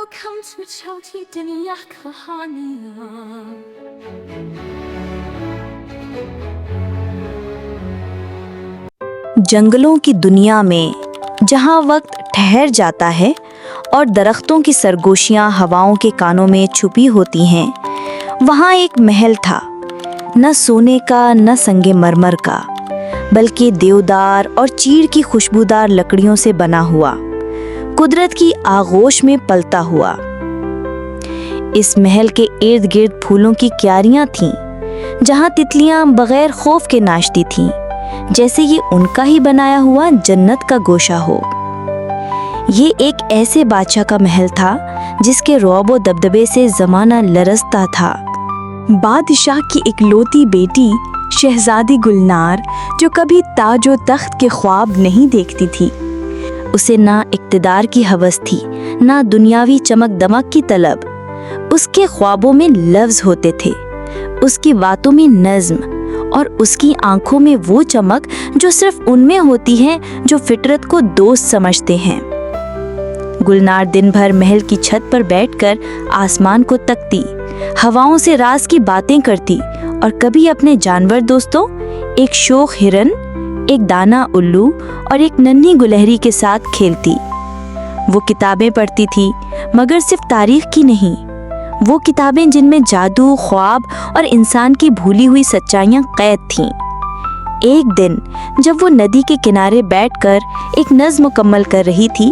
Welcome to Choti Dunya Kahaniyan. جنگلوں کی دنیا میں جہاں وقت ٹھہر جاتا ہے اور درختوں کی سرگوشیاں ہواؤں کے کانوں میں چھپی ہوتی ہیں، وہاں ایک محل تھا، نہ سونے کا نہ سنگ مرمر کا، بلکہ دیودار اور چیڑ کی خوشبودار لکڑیوں سے بنا ہوا، قدرت کی آغوش میں پلتا ہوا۔ اس محل کے ارد گرد پھولوں کی کیاریاں تھیں، جہاں تتلیاں بغیر خوف کے ناچتی تھیں، جیسے یہ ان کا ہی بنایا ہوا جنت کا گوشہ ہو۔ یہ ایک ایسے بادشاہ کا محل تھا جس کے رعب و دبدبے سے زمانہ لرزتا تھا۔ بادشاہ کی اکلوتی بیٹی شہزادی گلنار، جو کبھی تاج و تخت کے خواب نہیں دیکھتی تھی، اسے نہ اقتدار کی ہوس تھی، نہ دنیاوی چمک دمک کی طلب۔ اس کے خوابوں میں لفظ ہوتے تھے، اس کی باتوں میں نظم، اور اس کی آنکھوں میں وہ چمک جو صرف ان میں ہوتی ہے جو فطرت کو دوست سمجھتے ہیں۔ گلنار دن بھر محل کی چھت پر بیٹھ کر آسمان کو تکتی، ہواؤں سے راز کی باتیں کرتی، اور کبھی اپنے جانور دوستوں، ایک شوخ ہرن، ایک دانا الو اور ایک ننھی گلہری کے ساتھ کھیلتی۔ وہ کتابیں پڑھتی تھی، مگر صرف تاریخ کی نہیں، وہ کتابیں جن میں جادو، خواب اور انسان کی بھولی ہوئی سچائیاں قید تھیں۔ ایک دن جب وہ ندی کے کنارے بیٹھ کر ایک نظم مکمل کر رہی تھی،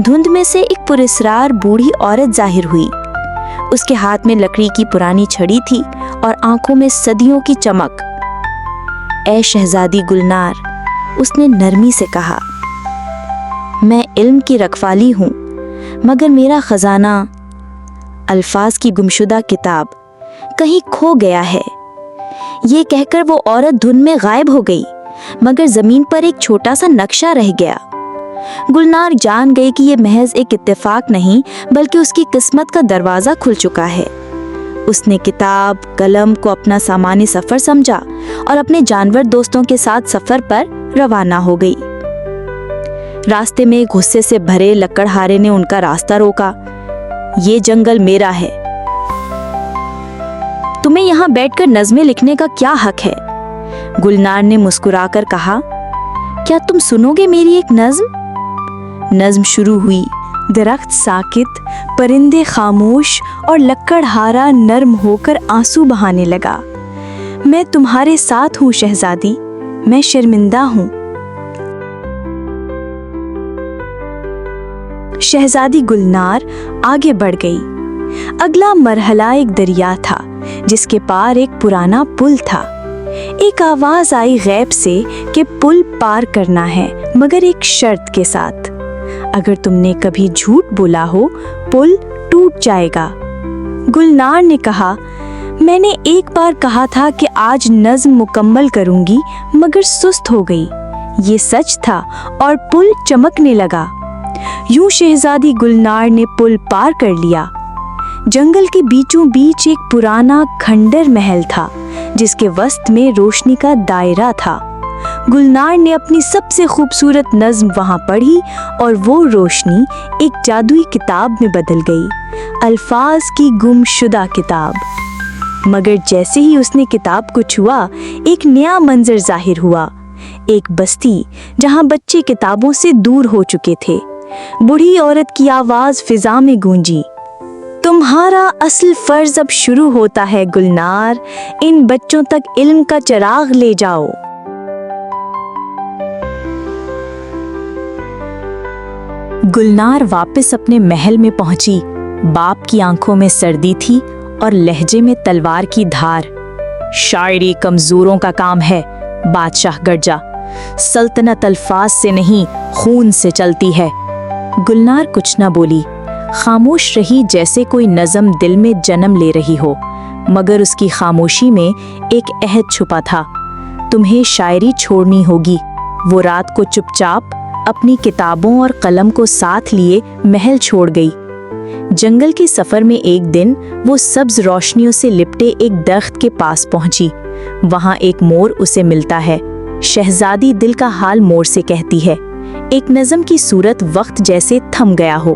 دھند میں سے ایک پراسرار بوڑھی عورت ظاہر ہوئی۔ اس کے ہاتھ میں لکڑی کی پرانی چھڑی تھی اور آنکھوں میں صدیوں کی چمک۔ اے شہزادی گلنار، اس نے نرمی سے کہا، میں علم کی رکھوالی ہوں، مگر میرا خزانہ، الفاظ کی گمشدہ کتاب، کہیں کھو گیا ہے۔ یہ کہہ کر وہ عورت دھن میں غائب ہو گئی، مگر زمین پر ایک چھوٹا سا نقشہ رہ گیا۔ گلنار جان گئی کہ یہ محض ایک اتفاق نہیں، بلکہ اس کی قسمت کا دروازہ کھل چکا ہے۔ اس نے کتاب، قلم کو اپنا سامان سفر سمجھا اور اپنے جانور دوستوں کے ساتھ سفر پر روانہ ہو گئی۔ راستے میں غصے سے بھرے لکڑہارے نے ان کا راستہ روکا۔ یہ جنگل میرا ہے، تمہیں یہاں بیٹھ کر نظمیں لکھنے کا کیا حق ہے؟ گلنار نے مسکرا کر کہا، کیا تم سنو گے میری ایک نظم؟ نظم شروع ہوئی۔ درخت ساکت، پرندے خاموش اور لکڑہارا نرم ہو کر آنسو بہانے لگا۔ میں تمہارے ساتھ ہوں شہزادی، میں شرمندہ ہوں۔ شہزادی گلنار آگے بڑھ گئی۔ اگلا مرحلہ ایک دریا تھا جس کے پار ایک پرانا پل تھا۔ ایک آواز آئی غیب سے کہ پل پار کرنا ہے، مگر ایک شرط کے ساتھ۔ اگر تم نے کبھی جھوٹ بولا ہو، پل ٹوٹ جائے گا۔ گلنار نے کہا، میں نے ایک بار کہا تھا کہ آج نظم مکمل کروں گی، مگر سست ہو گئی۔ یہ سچ تھا اور پل چمکنے لگا۔ یوں شہزادی گلنار نے پل پار کر لیا۔ جنگل کے بیچوں بیچ ایک پرانا کھنڈر محل تھا جس کے وسط میں روشنی کا دائرہ تھا۔ گلنار نے اپنی سب سے خوبصورت نظم وہاں پڑھی اور وہ روشنی ایک جادوئی کتاب میں بدل گئی، الفاظ کی گم شدہ کتاب۔ مگر جیسے ہی اس نے کتاب کو چھوا، ایک نیا منظر ظاہر ہوا، ایک بستی جہاں بچے کتابوں سے دور ہو چکے تھے۔ بوڑھی عورت کی آواز فضا میں گونجی، تمہارا اصل فرض اب شروع ہوتا ہے گلنار، ان بچوں تک علم کا چراغ لے جاؤ۔ گلنار واپس اپنے محل میں پہنچی۔ باپ کی آنکھوں میں سردی تھی اور لہجے میں تلوار کی دھار۔ شاعری کمزوروں کا کام ہے، بادشاہ گرجا، سلطنت الفاظ سے نہیں خون سے چلتی ہے۔ گلنار کچھ نہ بولی، خاموش رہی جیسے کوئی نظم دل میں جنم لے رہی ہو، مگر اس کی خاموشی میں ایک عہد چھپا تھا، تمہیں شاعری چھوڑنی ہوگی۔ وہ رات کو چپ چاپ اپنی کتابوں اور قلم کو ساتھ لیے محل چھوڑ گئی۔ جنگل کے سفر میں ایک دن وہ سبز روشنیوں سے لپٹے ایک درخت کے پاس پہنچی۔ وہاں ایک مور اسے ملتا ہے۔ شہزادی دل کا حال مور سے کہتی ہے، ایک نظم کی صورت وقت جیسے تھم گیا ہو۔